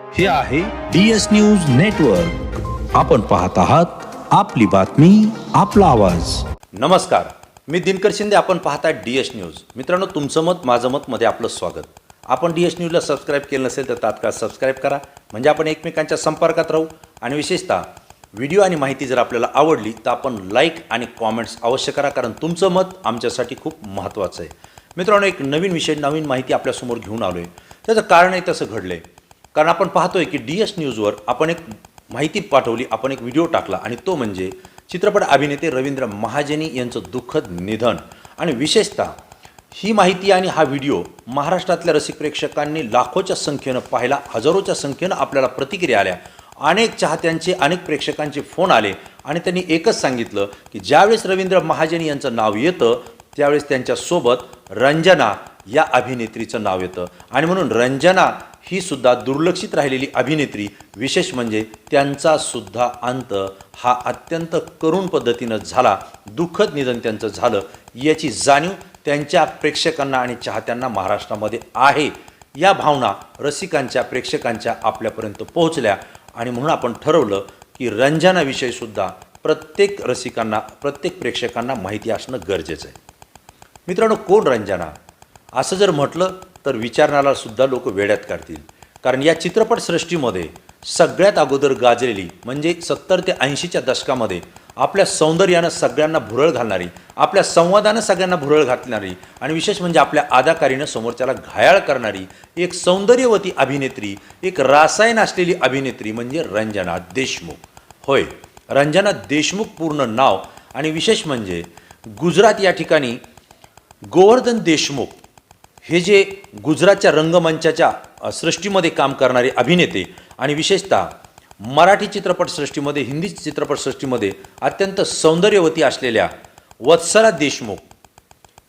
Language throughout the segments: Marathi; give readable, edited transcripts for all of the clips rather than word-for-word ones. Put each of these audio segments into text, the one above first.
हे आहे DS न्यूज नेटवर्क. आपण पाहत आहात आपली बातमी आपला आवाज. नमस्कार, मी दिनकर शिंदे. आपण पाहता DS न्यूज. मित्रांनो, तुमचं मत माझं मत मध्ये आपलं स्वागत. आपण DS न्यूजला सबस्क्राईब केलं नसेल तर तात्काळ सबस्क्राईब करा, म्हणजे आपण एकमेकांच्या संपर्कात राहू. आणि विशेषतः व्हिडिओ आणि माहिती जर आपल्याला आवडली तर आपण लाईक आणि कॉमेंट्स अवश्य करा, कारण तुमचं मत आमच्यासाठी खूप महत्त्वाचं आहे. मित्रांनो, एक नवीन विषय, नवीन माहिती आपल्यासमोर घेऊन आलो आहे. त्याचं कारण आहे तसं घडलं आहे, कारण आपण पाहतोय की DS न्यूजवर आपण एक माहिती पाठवली, आपण एक व्हिडिओ टाकला, आणि तो म्हणजे चित्रपट अभिनेते रवींद्र महाजनी यांचं दुःखद निधन. आणि विशेषतः ही माहिती आणि हा व्हिडिओ महाराष्ट्रातल्या रसिक प्रेक्षकांनी लाखोच्या संख्येनं पाहिला, हजारोच्या संख्येनं आपल्याला प्रतिक्रिया आल्या, अनेक चाहत्यांचे, अनेक प्रेक्षकांचे फोन आले, आणि त्यांनी एकच सांगितलं की ज्यावेळेस रवींद्र महाजनी यांचं नाव येतं त्यावेळेस त्यांच्यासोबत रंजना या अभिनेत्रीचं नाव येतं. आणि म्हणून रंजना ही सुद्धा दुर्लक्षित राहिलेली अभिनेत्री, विशेष म्हणजे त्यांचा सुद्धा अंत हा अत्यंत करुण पद्धतीनं झाला. दुःखद निधन त्यांचं झालं, याची जाणीव त्यांच्या प्रेक्षकांना आणि चाहत्यांना महाराष्ट्रामध्ये आहे. या भावना रसिकांच्या, प्रेक्षकांच्या आपल्यापर्यंत पोहोचल्या, आणि म्हणून आपण ठरवलं की रंजनाविषयी सुद्धा प्रत्येक रसिकांना, प्रत्येक प्रेक्षकांना माहिती असणं गरजेचं आहे. मित्रांनो, कोण रंजना असं जर म्हटलं तर विचारणारा सुद्धा लोक वेड्यात काढतील, कारण या चित्रपटसृष्टीमध्ये सगळ्यात अगोदर गाजलेली, म्हणजे 70 ते 80च्या दशकामध्ये आपल्या सौंदर्यानं सगळ्यांना भुरळ घालणारी, आपल्या संवादानं सगळ्यांना भुरळ घालणारी, आणि विशेष म्हणजे आपल्या अदाकारीनं समोरच्याला घायाळ करणारी एक सौंदर्यवती अभिनेत्री, एक रासायन असलेली अभिनेत्री म्हणजे रंजना देशमुख. होय, रंजना देशमुख पूर्ण नाव. आणि विशेष म्हणजे गुजरात या ठिकाणी गोवर्धन देशमुख हे जे गुजरातच्या रंगमंचाच्या सृष्टीमध्ये काम करणारे अभिनेते, आणि विशेषतः मराठी चित्रपटसृष्टीमध्ये, हिंदी चित्रपटसृष्टीमध्ये अत्यंत सौंदर्यवती असलेल्या वत्सला देशमुख,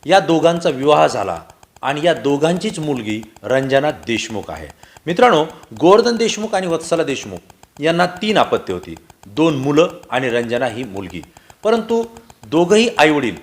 या दोघांचा विवाह झाला, आणि या दोघांचीच मुलगी रंजना देशमुख आहे. मित्रांनो, गोवर्धन देशमुख आणि वत्सला देशमुख यांना 3 अपत्ये होती, 2 मुलं आणि रंजना ही मुलगी. परंतु दोघंही आईवडील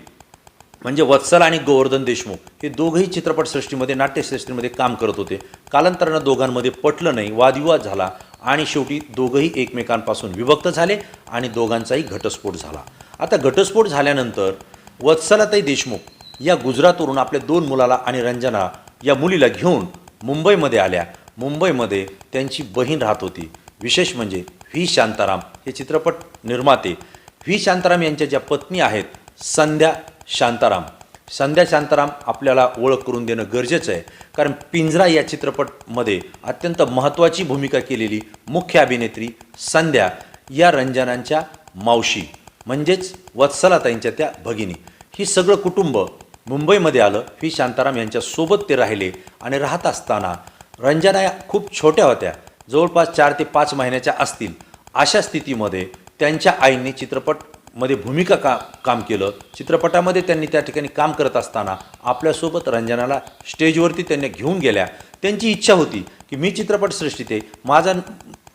म्हणजे वत्सला आणि गोवर्धन देशमुख हे दोघंही चित्रपटसृष्टीमध्ये, नाट्यसृष्टीमध्ये काम करत होते. कालांतरानं दोघांमध्ये पटलं नाही, वादविवाद झाला, आणि शेवटी दोघंही एकमेकांपासून विभक्त झाले, आणि दोघांचाही घटस्फोट झाला. आता घटस्फोट झाल्यानंतर वत्सलाताई देशमुख या गुजरातवरून आपल्या 2 मुलाला आणि रंजना या मुलीला घेऊन मुंबईमध्ये आल्या. मुंबईमध्ये त्यांची बहीण राहत होती. विशेष म्हणजे व्ही शांताराम हे चित्रपट निर्माते. व्ही शांताराम यांच्या ज्या पत्नी आहेत संध्या शांताराम. संध्या शांताराम आपल्याला ओळख करून देणं गरजेचं आहे, कारण पिंजरा या चित्रपटमध्ये अत्यंत महत्त्वाची भूमिका केलेली मुख्य अभिनेत्री संध्या या रंजनांच्या मावशी, म्हणजेच वत्सलाताईंच्या त्या भगिनी. ही सगळं कुटुंब मुंबईमध्ये आलं. व्ही शांताराम यांच्यासोबत ते राहिले, आणि राहत असताना रंजना या खूप छोट्या होत्या, जवळपास 4 ते 5 महिन्याच्या असतील. अशा स्थितीमध्ये त्यांच्या आईंनी चित्रपटमध्ये भूमिका काम केलं. चित्रपटामध्ये त्यांनी त्या ठिकाणी काम करत असताना आपल्यासोबत रंजनाला स्टेजवरती त्यांनी घेऊन गेल्या. त्यांची इच्छा होती की मी चित्रपटसृष्टीत आहे, माझा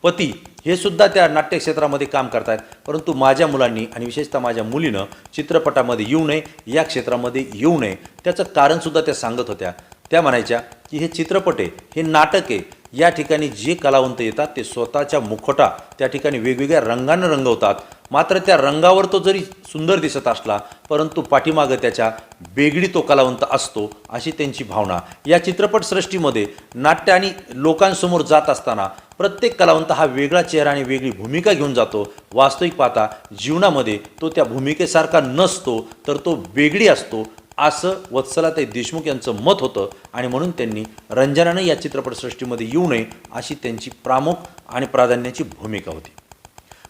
पती हे सुद्धा त्या नाट्यक्षेत्रामध्ये काम करत आहेत, परंतु माझ्या मुलांनी आणि विशेषतः माझ्या मुलीनं चित्रपटामध्ये येऊ नये, या क्षेत्रामध्ये येऊ नये. त्याचं कारणसुद्धा त्या सांगत होत्या. त्या म्हणायच्या की हे चित्रपट आहे, हे नाटक आहे, या ठिकाणी जे कलावंत येतात ते स्वतःच्या मुखवटा त्या ठिकाणी वेगवेगळ्या रंगानं रंगवतात. मात्र त्या रंगावर तो जरी सुंदर दिसत असला, परंतु पाठीमागं त्याच्या वेगळी तो कलावंत असतो, अशी त्यांची भावना. या चित्रपटसृष्टीमध्ये नाट्य आणि लोकांसमोर जात असताना प्रत्येक कलावंत हा वेगळा चेहरा आणि वेगळी भूमिका घेऊन जातो. वास्तविक पाहता जीवनामध्ये तो त्या भूमिकेसारखा नसतो, तर तो वेगळी असतो, असं वत्सलाताई देशमुख यांचं मत होतं. आणि म्हणून त्यांनी रंजनानं या चित्रपटसृष्टीमध्ये येऊ नये अशी त्यांची प्रामुख आणि प्राधान्याची भूमिका होती.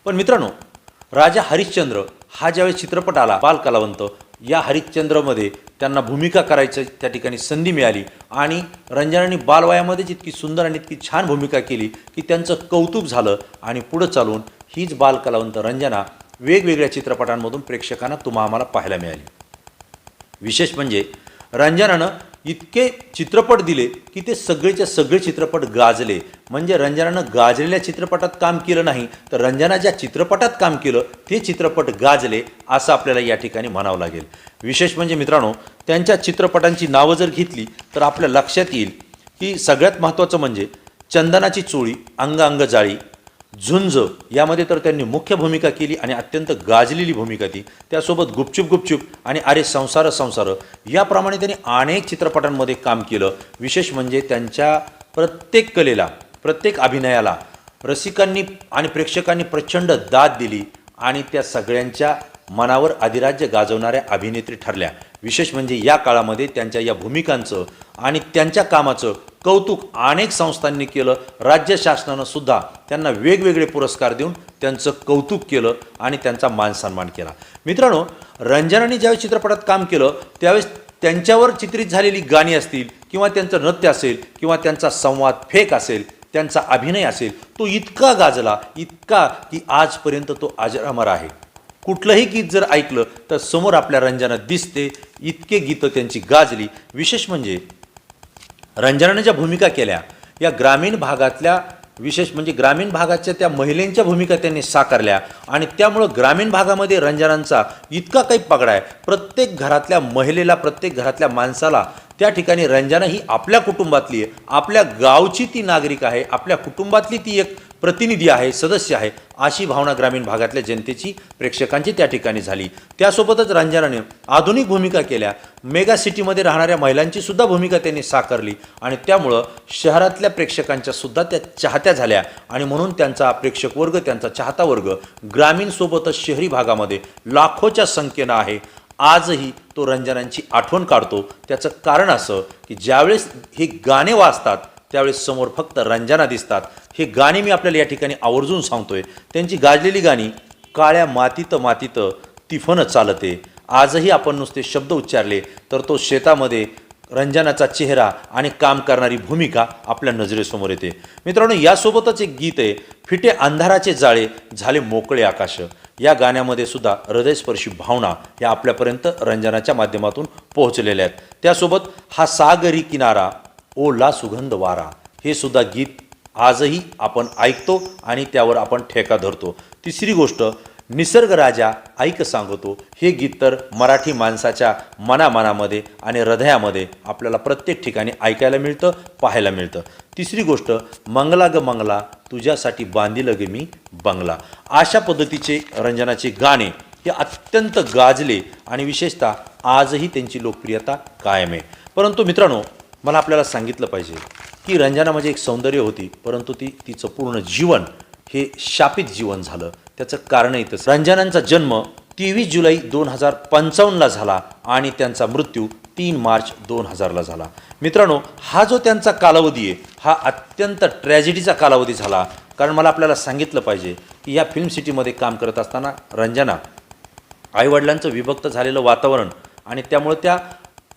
पण मित्रांनो, राजा हरिश्चंद्र हा ज्यावेळेस चित्रपट आला, बालकलावंत, या हरिश्चंद्रमध्ये त्यांना भूमिका करायची त्या ठिकाणी संधी मिळाली, आणि रंजनाने बालवयामध्येच इतकी सुंदर आणि इतकी छान भूमिका केली की त्यांचं कौतुक झालं. आणि पुढं चालून हीच बालकलावंत रंजना वेगवेगळ्या चित्रपटांमधून प्रेक्षकांना आम्हाला पाहायला मिळाली. विशेष म्हणजे रंजनानं इतके चित्रपट दिले की ते सगळेच्या सगळे चित्रपट गाजले. म्हणजे रंजनानं गाजलेल्या चित्रपटात काम केलं नाही, तर रंजना ज्या चित्रपटात काम केलं ते चित्रपट गाजले असं आपल्याला या ठिकाणी म्हणावं लागेल. विशेष म्हणजे मित्रांनो, त्यांच्या चित्रपटांची नावं जर घेतली तर आपल्या लक्षात येईल की सगळ्यात महत्त्वाचं म्हणजे चंदनाची चोळी, अंग अंग जाळी, झुंज यामध्ये तर त्यांनी मुख्य भूमिका केली आणि अत्यंत गाजलेली भूमिका ती. त्यासोबत गुपचूप गुपचूप आणि अरे संसार संसार याप्रमाणे त्यांनी अनेक चित्रपटांमध्ये काम केलं. विशेष म्हणजे त्यांच्या प्रत्येक कलेला, प्रत्येक अभिनयाला रसिकांनी आणि प्रेक्षकांनी प्रचंड दाद दिली आणि त्या सगळ्यांच्या मनावर अधिराज्य गाजवणाऱ्या अभिनेत्री ठरल्या. विशेष म्हणजे या काळामध्ये त्यांच्या या भूमिकांचं आणि त्यांच्या कामाचं कौतुक अनेक संस्थांनी केलं. राज्य शासनानं सुद्धा त्यांना वेगवेगळे पुरस्कार देऊन त्यांचं कौतुक केलं आणि त्यांचा मानसन्मान केला. मित्रांनो, रंजनाने ज्यावेळेस चित्रपटात काम केलं त्यावेळेस त्यांच्यावर चित्रित झालेली गाणी असतील किंवा त्यांचं नृत्य असेल किंवा त्यांचा संवाद फेक असेल, त्यांचा अभिनय असेल, तो इतका गाजला, इतका की आजपर्यंत तो अजरामर आहे. कुठलंही गीत जर ऐकलं तर समोर आपल्या रंजना दिसते, इतके गीतं त्यांची गाजली. विशेष म्हणजे रंजनाने ज्या भूमिका केल्या या ग्रामीण भागातल्या, विशेष म्हणजे ग्रामीण भागाच्या त्या महिलांच्या भूमिका त्यांनी साकारल्या आणि त्यामुळं ग्रामीण भागामध्ये रंजनांचा इतका काही पगडा आहे. प्रत्येक घरातल्या महिलेला, प्रत्येक घरातल्या माणसाला त्या ठिकाणी रंजना ही आपल्या कुटुंबातली आहे, आपल्या गावची ती नागरिक आहे, आपल्या कुटुंबातली ती एक प्रतिनिधी आहे, सदस्य आहे, अशी भावना ग्रामीण भागातल्या जनतेची, प्रेक्षकांची त्या ठिकाणी झाली. त्यासोबतच रंजनाने आधुनिक भूमिका केल्या. मेगा सिटीमध्ये राहणाऱ्या महिलांची सुद्धा भूमिका त्यांनी साकारली आणि त्यामुळं शहरातल्या प्रेक्षकांच्या सुद्धा त्या चाहत्या झाल्या आणि म्हणून त्यांचा प्रेक्षक वर्ग, त्यांचा चाहता वर्ग ग्रामीणसोबतच शहरी भागामध्ये लाखोच्या संख्येनं आहे. आजही तो रंजनांची आठवण काढतो. त्याचं कारण असं की ज्यावेळेस हे गाणे वाजतात त्यावेळेस समोर फक्त रंजना दिसतात. हे गाणी मी आपल्याला या ठिकाणी आवर्जून सांगतोय. त्यांची गाजलेली गाणी, काळ्या मातीत मातीत तिफन चालते, आजही आपण नुसते शब्द उच्चारले तर तो शेतामध्ये रंजनाचा चेहरा आणि काम करणारी भूमिका आपल्या नजरेसमोर येते. मित्रांनो, यासोबतच एक गीत आहे, फिटे अंधाराचे जाळे झाले मोकळे आकाश. या गाण्यामध्ये सुद्धा हृदयस्पर्शी भावना या आपल्यापर्यंत रंजनाच्या माध्यमातून पोहोचलेल्या आहेत. त्यासोबत हा सागरी किनारा ओला सुगंध वारा, हे सुद्धा गीत आजही आपण ऐकतो आणि त्यावर आपण ठेका धरतो. तिसरी गोष्ट, निसर्ग राजा ऐक सांगतो, हे गीत तर मराठी माणसाच्या मनामनामध्ये आणि हृदयामध्ये आपल्याला प्रत्येक ठिकाणी ऐकायला मिळतं, पाहायला मिळतं. तिसरी गोष्ट, मंगला ग मंगला तुझ्यासाठी बांधील ग मी बंगला. अशा पद्धतीचे रंजनाचे गाणे हे अत्यंत गाजले आणि विशेषतः आजही त्यांची लोकप्रियता कायम आहे. परंतु मित्रांनो, मला आपल्याला सांगितलं पाहिजे की रंजना म्हणजे एक सौंदर्य होती, परंतु तिचं पूर्ण जीवन हे शापित जीवन झालं. त्याचं कारणही तसं. रंजनांचा जन्म 23 जुलै 2055ला झाला आणि त्यांचा मृत्यू 3 मार्च 2000ला झाला. मित्रांनो, हा जो त्यांचा कालावधी आहे हा अत्यंत ट्रॅजेडीचा कालावधी झाला. कारण मला आपल्याला सांगितलं पाहिजे की या फिल्म सिटीमध्ये काम करत असताना रंजना आईवडिलांचं विभक्त झालेलं वातावरण आणि त्यामुळे त्या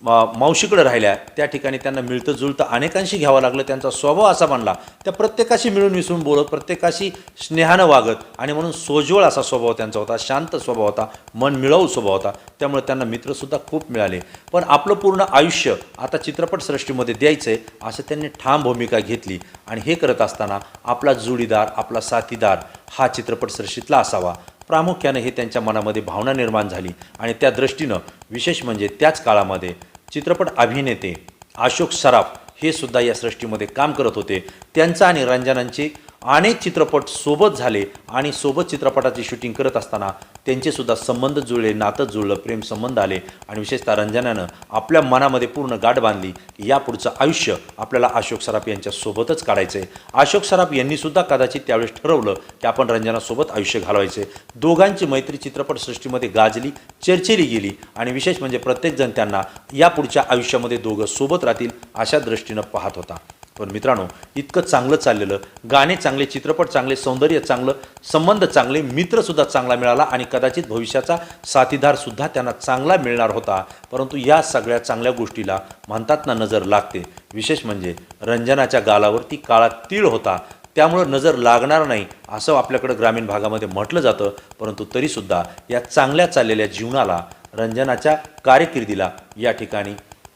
मावशीकडे राहिल्या, त्या ठिकाणी त्यांना मिळतं जुळतं अनेकांशी घ्यावं लागलं. त्यांचा स्वभाव असा बनला, त्या प्रत्येकाशी मिळून मिसळून बोलत, प्रत्येकाशी स्नेहानं वागत आणि म्हणून सोज्वळ असा स्वभाव त्यांचा होता, शांत स्वभाव होता, मन मिळवू स्वभाव होता. त्यामुळे त्यांना मित्रसुद्धा खूप मिळाले. पण आपलं पूर्ण आयुष्य आता चित्रपटसृष्टीमध्ये द्यायचं आहे असं त्यांनी ठाम भूमिका घेतली आणि हे करत असताना आपला जोडीदार, आपला साथीदार हा चित्रपटसृष्टीतला असावा, प्रामुख्याने हे त्यांच्या मनामध्ये भावना निर्माण झाली. आणि त्या दृष्टीनं विशेष म्हणजे त्याच काळामध्ये चित्रपट अभिनेते अशोक सराफ हे सुद्धा या सृष्टीमध्ये काम करत होते. त्यांचा आणि रंजनांचे अनेक चित्रपट सोबत झाले आणि सोबत चित्रपटाची शूटिंग करत असताना त्यांचे सुद्धा संबंध जुळले, नातं जुळलं, प्रेम संबंध आले आणि विशेषतः रंजनानं आपल्या मनामध्ये पूर्ण गाठ बांधली की यापुढचं आयुष्य आपल्याला अशोक सराफ यांच्यासोबतच काढायचं आहे. अशोक सराफ यांनी सुद्धा कदाचित त्यावेळेस ठरवलं की आपण रंजनासोबत आयुष्य घालवायचे. दोघांची मैत्री चित्रपटसृष्टीमध्ये गाजली, चर्चेली गेली आणि विशेष म्हणजे प्रत्येकजण त्यांना यापुढच्या आयुष्यामध्ये दोघं सोबत राहतील अशा दृष्टीनं पाहत होता. पण मित्रांनो, इतकं चांगलं चाललेलं, गाणे चांगले, चित्रपट चांगले, सौंदर्य चांगलं, संबंध चांगले, मित्रसुद्धा चांगला मिळाला आणि कदाचित भविष्याचा साथीदारसुद्धा त्यांना चांगला मिळणार होता. परंतु या सगळ्या चांगल्या गोष्टीला म्हणतात ना नजर लागते. विशेष म्हणजे रंजनाच्या गालावरती काळा तीळ होता, त्यामुळं नजर लागणार नाही असं आपल्याकडं ग्रामीण भागामध्ये म्हटलं जातं. परंतु तरीसुद्धा या चांगल्या चाललेल्या जीवनाला, रंजनाच्या कारकिर्दीला या ठिकाणी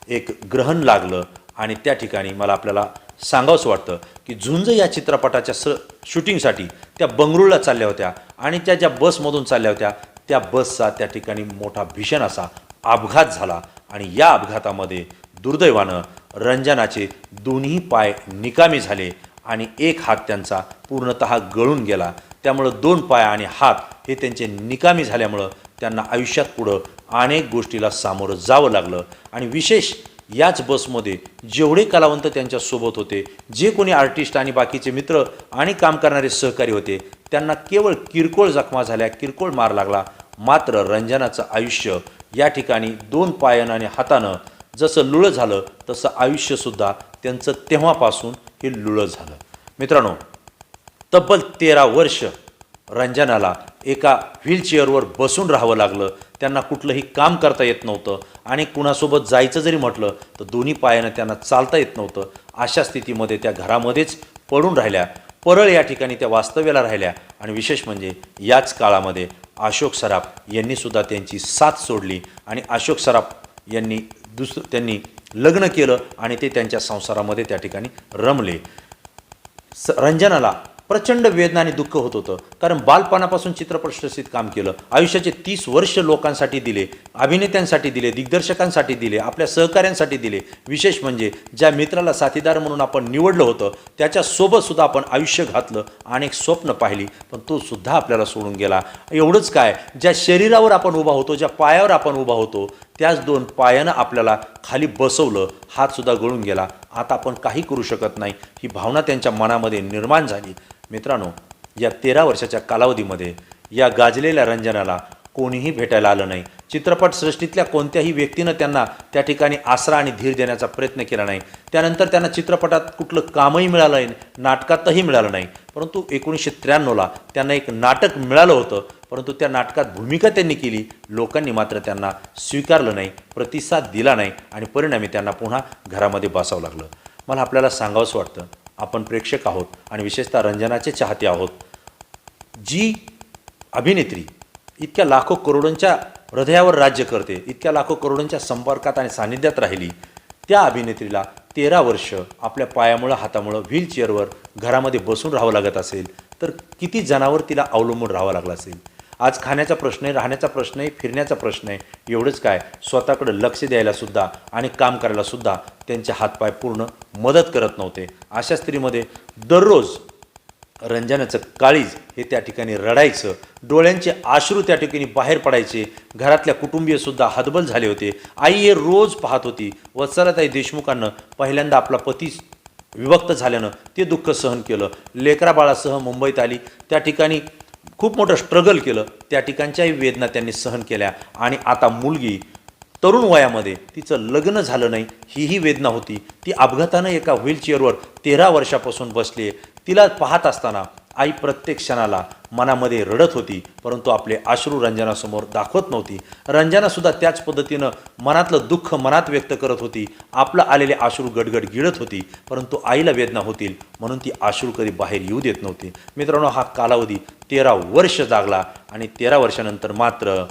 एक ग्रहण लागलं आणि त्या ठिकाणी मला आपल्याला सांगावंसं वाटतं की झुंज या चित्रपटाच्या शूटिंगसाठी त्या बंगळुरूला चालल्या होत्या आणि त्या ज्या बसमधून चालल्या होत्या त्या बसचा त्या ठिकाणी मोठा भीषण असा अपघात झाला आणि या अपघातामध्ये दुर्दैवानं रंजनाचे दोन्ही पाय निकामी झाले आणि एक हात त्यांचा पूर्णतः गळून गेला. त्यामुळं 2 पाय आणि हात हे त्यांचे निकामी झाल्यामुळं त्यांना आयुष्यात पुढं अनेक गोष्टीला सामोरं जावं लागलं. आणि विशेष याच बसमध्ये जेवढे कलावंत त्यांच्यासोबत होते, जे कोणी आर्टिस्ट आणि बाकीचे मित्र आणि काम करणारे सहकारी होते, त्यांना केवळ किरकोळ जखमा झाल्या, किरकोळ मार लागला. मात्र रंजनाचं आयुष्य या ठिकाणी 2 पायानं आणि हातानं जसं लुळं झालं तसं आयुष्यसुद्धा त्यांचं तेव्हापासून हे लुळं झालं. मित्रांनो, तब्बल 13 वर्ष रंजनाला एका व्हीलचेअरवर बसून राहावं लागलं. त्यांना कुठलंही काम करता येत नव्हतं आणि कुणासोबत जायचं जरी म्हटलं तर दोन्ही पायानं त्यांना चालता येत नव्हतं. अशा स्थितीमध्ये त्या घरामध्येच पडून राहिल्या. परळ या ठिकाणी त्या वास्तव्याला राहिल्या. आणि विशेष म्हणजे याच काळामध्ये अशोक सराफ यांनीसुद्धा त्यांची साथ सोडली आणि अशोक सराफ त्यांनी लग्न केलं आणि ते त्यांच्या संसारामध्ये त्या ठिकाणी रमले. रंजनाला प्रचंड वेदना आणि दुःख होत होतं, कारण बालपणापासून चित्रपटसृष्टीत काम केलं. आयुष्याचे 30 वर्ष लोकांसाठी दिले, अभिनेत्यांसाठी दिले, दिग्दर्शकांसाठी दिले, आपल्या सहकाऱ्यांसाठी दिले. विशेष म्हणजे ज्या मित्राला साथीदार म्हणून आपण निवडलं होतं त्याच्यासोबतसुद्धा आपण आयुष्य घातलं, अनेक स्वप्न पाहिली, पण तो सुद्धा आपल्याला सोडून गेला. एवढंच काय, ज्या शरीरावर आपण उभा होतो, ज्या पायावर आपण उभा होतो, त्याच 2 पायानं आपल्याला खाली बसवलं, हातसुद्धा गळून गेला. आता आपण काही करू शकत नाही, ही भावना त्यांच्या मनामध्ये निर्माण झाली. मित्रांनो, या 13 वर्षाच्या कालावधीमध्ये या गाजलेल्या रंजनाला कोणीही भेटायला आलं नाही. चित्रपटसृष्टीतल्या कोणत्याही व्यक्तीनं त्यांना त्या ठिकाणी आसरा आणि धीर देण्याचा प्रयत्न केला नाही. त्यानंतर त्यांना चित्रपटात कुठलं कामही मिळालं नाही, नाटकातही मिळालं नाही. परंतु 1993ला त्यांना एक नाटक मिळालं होतं, परंतु त्या नाटकात भूमिका त्यांनी केली. लोकांनी मात्र त्यांना स्वीकारलं नाही, प्रतिसाद दिला नाही आणि परिणामी त्यांना पुन्हा घरामध्ये बसावं लागलं. मला आपल्याला सांगावंसं वाटतं, आपण प्रेक्षक आहोत आणि विशेषतः रंजनाचे चाहते आहोत. जी अभिनेत्री इतक्या लाखो करोडोंच्या हृदयावर राज्य करते, इतक्या लाखो करोडोंच्या संपर्कात आणि सानिध्यात राहिली, त्या अभिनेत्रीला 13 वर्ष आपल्या पायामुळं हातामुळं व्हीलचेअरवर घरामध्ये बसून राहावं लागत असेल तर किती जणांवर तिला अवलंबून राहावं लागलं असेल. आज खाण्याचा प्रश्न आहे, राहण्याचा प्रश्न आहे, फिरण्याचा प्रश्न आहे. एवढंच काय, स्वतःकडे लक्ष द्यायलासुद्धा आणि काम करायलासुद्धा त्यांचे हातपाय पूर्ण मदत करत नव्हते. अशा स्त्रीमध्ये दररोज रंजनाचं काळीज हे त्या ठिकाणी रडायचं, डोळ्यांचे अश्रू त्या ठिकाणी बाहेर पडायचे. घरातल्या कुटुंबीयसुद्धा हतबल झाले होते. आई हे रोज पाहत होती. वत्सलाताई देशमुखांना पहिल्यांदा आपला पती विभक्त झाल्यानं ते दुःख सहन केलं. लेकराबाळासह मुंबईत आली, त्या ठिकाणी खूप मोठं स्ट्रगल केलं, त्या ठिकाणच्याही वेदना त्यांनी सहन केल्या. आणि आता मुलगी तरुण वयामध्ये, तिचं लग्न झालं नाही, ही वेदना होती. ती अपघातानं एका व्हीलचेअरवर 13 वर्षापासून बसली आहे. तिला पाहत असताना आई प्रत्येक क्षणाला मनामध्ये रडत होती, परंतु आपले अश्रू रंजनासमोर दाखवत नव्हती. रंजनासुद्धा त्याच पद्धतीनं मनातलं दुःख मनात व्यक्त करत होती. आपलं आलेले अश्रू गडगड गिळत होती, परंतु आईला वेदना होतील म्हणून ती अश्रू कधी बाहेर येऊ देत नव्हती. मित्रांनो, हा कालावधी 13 वर्ष जागला आणि 13 वर्षानंतर मात्र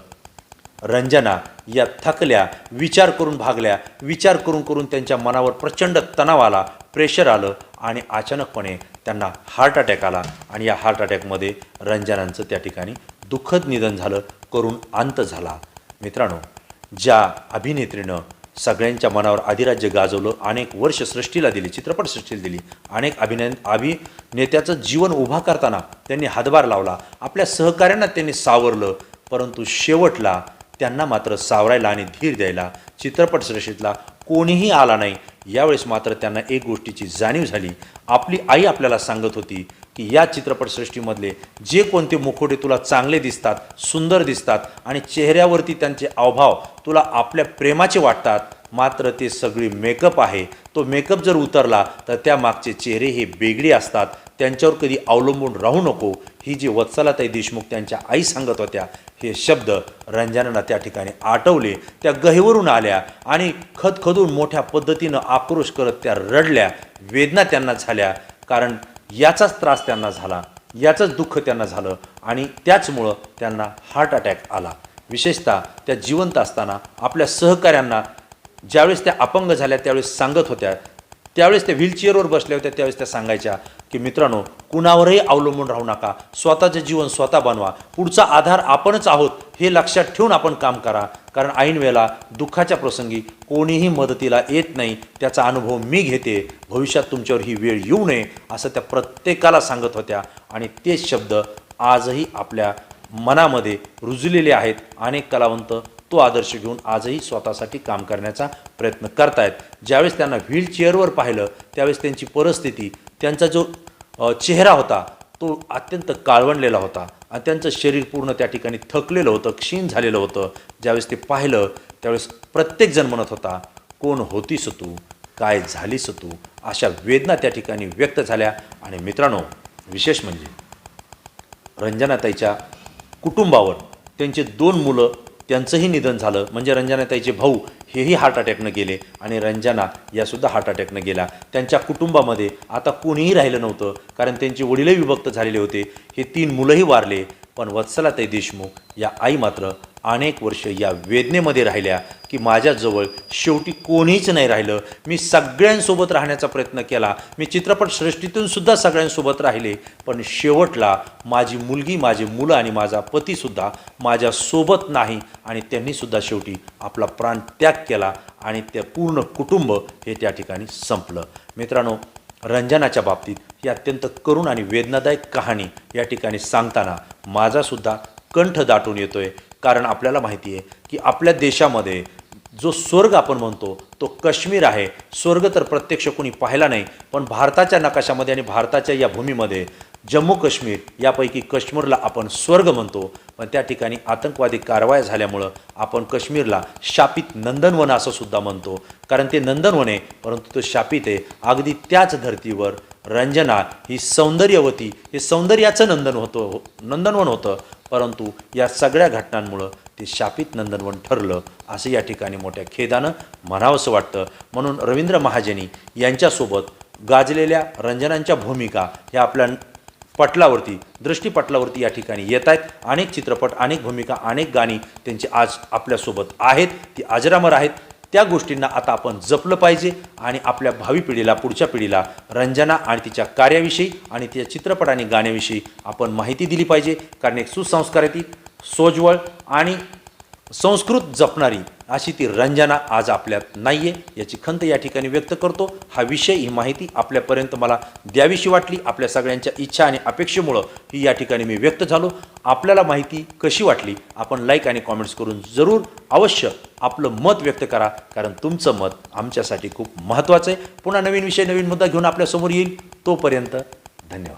रंजना या थकल्या, विचार करून भागल्या. विचार करून करून त्यांच्या मनावर प्रचंड तणाव आला, प्रेशर आलं आणि अचानकपणे त्यांना हार्ट अटॅक आला. आणि या हार्ट अटॅकमध्ये रंजनांचं त्या ठिकाणी दुःखद निधन झालं, करून अंत झाला. मित्रांनो, ज्या अभिनेत्रीनं सगळ्यांच्या मनावर अधिराज्य गाजवलं, अनेक वर्ष सृष्टीला दिली, चित्रपटसृष्टीला दिली, अनेक अभिनेत्याचं जीवन उभा करताना त्यांनी हातभार लावला, आपल्या सहकाऱ्यांना त्यांनी सावरलं, परंतु शेवटला त्यांना मात्र सावरायला आणि धीर द्यायला चित्रपटसृष्टीतला कोणीही आला नाही. यावेळेस मात्र त्यांना एक गोष्टीची जाणीव झाली. आपली आई आपल्याला सांगत होती की या चित्रपटसृष्टीमधले जे कोणते मुखवटे तुला चांगले दिसतात, सुंदर दिसतात आणि चेहऱ्यावरती त्यांचे हावभाव तुला आपल्या प्रेमाचे वाटतात, मात्र ते सगळी मेकअप आहे. तो मेकअप जर उतरला तर त्या मागचे चेहरे हे वेगळे असतात. त्यांच्यावर कधी अवलंबून राहू नको. ही जी वत्सलाताई देशमुख त्यांच्या आई सांगत होत्या, हे शब्द रंजनाला त्या ठिकाणी आठवले. त्या गहिवरून आल्या आणि खदखदून मोठ्या पद्धतीनं आक्रोश करत त्या रडल्या. वेदना त्यांना झाल्या, कारण याचाच त्रास त्यांना झाला, याचंच दुःख त्यांना झालं आणि त्याचमुळं त्यांना हार्ट अटॅक आला. विशेषतः त्या जिवंत असताना आपल्या सहकाऱ्यांना ज्यावेळेस त्या अपंग झाल्या त्यावेळेस सांगत होत्या, त्यावेळेस त्या व्हीलचेअरवर बसल्या होत्या, त्यावेळेस त्या सांगायच्या, की मित्रांनो, कुणावरही अवलंबून राहू नका, स्वतःचे जीवन स्वतः बनवा, पुढचा आधार आपणच आहोत हे लक्षात ठेवून आपण काम करा. कारण ऐन वेळेला दुःखाच्या प्रसंगी कोणीही मदतीला येत नाही, त्याचा अनुभव मी घेते. भविष्यात तुमच्यावर ही वेळ येऊ नये असं त्या प्रत्येकाला सांगत होत्या आणि तेच शब्द आजही आपल्या मनामध्ये रुजलेले आहेत. अनेक कलावंत तो आदर्श घेऊन आजही स्वतःसाठी काम करण्याचा प्रयत्न करतायत. ज्यावेळेस त्यांना व्हीलचेअरवर पाहिलं त्यावेळेस त्यांची परिस्थिती, त्यांचा जो चेहरा होता तो अत्यंत काळवंडलेला होता आणि त्यांचं शरीर पूर्ण त्या ठिकाणी थकलेलं होतं, क्षीण झालेलं होतं. ज्यावेळेस ते पाहिलं त्यावेळेस प्रत्येकजण म्हणत होता, कोण होतीस तू, काय झालीस तू, अशा वेदना त्या ठिकाणी व्यक्त झाल्या. आणि मित्रांनो, विशेष म्हणजे रंजनाताईच्या कुटुंबावर त्यांचे 2 मुलं त्यांचंही निधन झालं. म्हणजे रंजनाताईचे भाऊ हेही हार्ट अटॅकनं गेले आणि रंजना यासुद्धा हार्ट अटॅकनं गेल्या. त्यांच्या कुटुंबामध्ये आता कोणीही राहिलं नव्हतं, कारण त्यांचे वडीलही विभक्त झालेले होते. हे 3 मुलंही वारले. पण वत्सलाताई देशमुख या आई मात्र अनेक वर्ष या वेदनेमध्ये राहिल्या की माझ्याजवळ शेवटी कोणीच नाही राहिलं. मी सगळ्यांसोबत राहण्याचा प्रयत्न केला, मी चित्रपटसृष्टीतून सुद्धा सगळ्यांसोबत राहिले, पण शेवटला माझी मुलगी, माझी मुलं आणि माझा पतीसुद्धा माझ्यासोबत नाही आणि त्यांनीसुद्धा शेवटी आपला प्राण त्याग केला आणि ते पूर्ण कुटुंब हे त्या ठिकाणी संपलं. मित्रांनो, रंजनाच्या बाबतीत ही अत्यंत करुण आणि वेदनादायक कहाणी या ठिकाणी सांगताना माझासुद्धा कंठ दाटून येतोय. कारण आपल्याला माहिती आहे की आपल्या देशामध्ये जो स्वर्ग आपण म्हणतो तो काश्मीर आहे. स्वर्ग तर प्रत्यक्ष कोणी पाहिला नाही, पण भारताच्या नकाशामध्ये आणि भारताच्या या भूमीमध्ये जम्मू काश्मीर यापैकी काश्मीरला आपण स्वर्ग म्हणतो. पण त्या ठिकाणी आतंकवादी कारवाया झाल्यामुळं आपण काश्मीरला शापित नंदनवन असं सुद्धा म्हणतो. कारण ते नंदनवन आहे, परंतु तो शापित आहे. अगदी त्याच धर्तीवर रंजना ही सौंदर्यवती, हे सौंदर्याचं नंदनवन होतं, परंतु या सगळ्या घटनांमुळं ते शापित नंदनवन ठरलं असं या ठिकाणी मोठ्या खेदानं म्हणावंसं वाटतं. म्हणून रवींद्र महाजनी यांच्यासोबत गाजलेल्या रंजनांच्या भूमिका ह्या आपल्या पटलावरती, दृष्टीपटलावरती या ठिकाणी येत आहेत. अनेक चित्रपट, अनेक भूमिका, अनेक गाणी त्यांची आज आपल्यासोबत आहेत, ती अजरामर आहेत. त्या गोष्टींना आता आपण जपलं पाहिजे आणि आपल्या भावी पिढीला, पुढच्या पिढीला रंजना आणि तिच्या कार्याविषयी आणि तिच्या चित्रपट आणि गाण्याविषयी आपण माहिती दिली पाहिजे. कारण एक सुसंस्कारातील, सोज्वळ आणि संस्कृत जपणारी अशी ती रंजना आज आपल्यात नाही आहे, याची खंत या ठिकाणी व्यक्त करतो. हा विषय, ही माहिती आपल्यापर्यंत मला द्यावीशी वाटली. आपल्या सगळ्यांच्या इच्छा आणि अपेक्षेमुळं ही या ठिकाणी मी व्यक्त झालो. आपल्याला माहिती कशी वाटली आपण लाईक आणि कॉमेंट्स करून जरूर अवश्य आपलं मत व्यक्त करा, कारण तुमचं मत आमच्यासाठी खूप महत्त्वाचं आहे. पुन्हा नवीन विषय, नवीन मुद्दा घेऊन आपल्यासमोर येईल. तोपर्यंत धन्यवाद.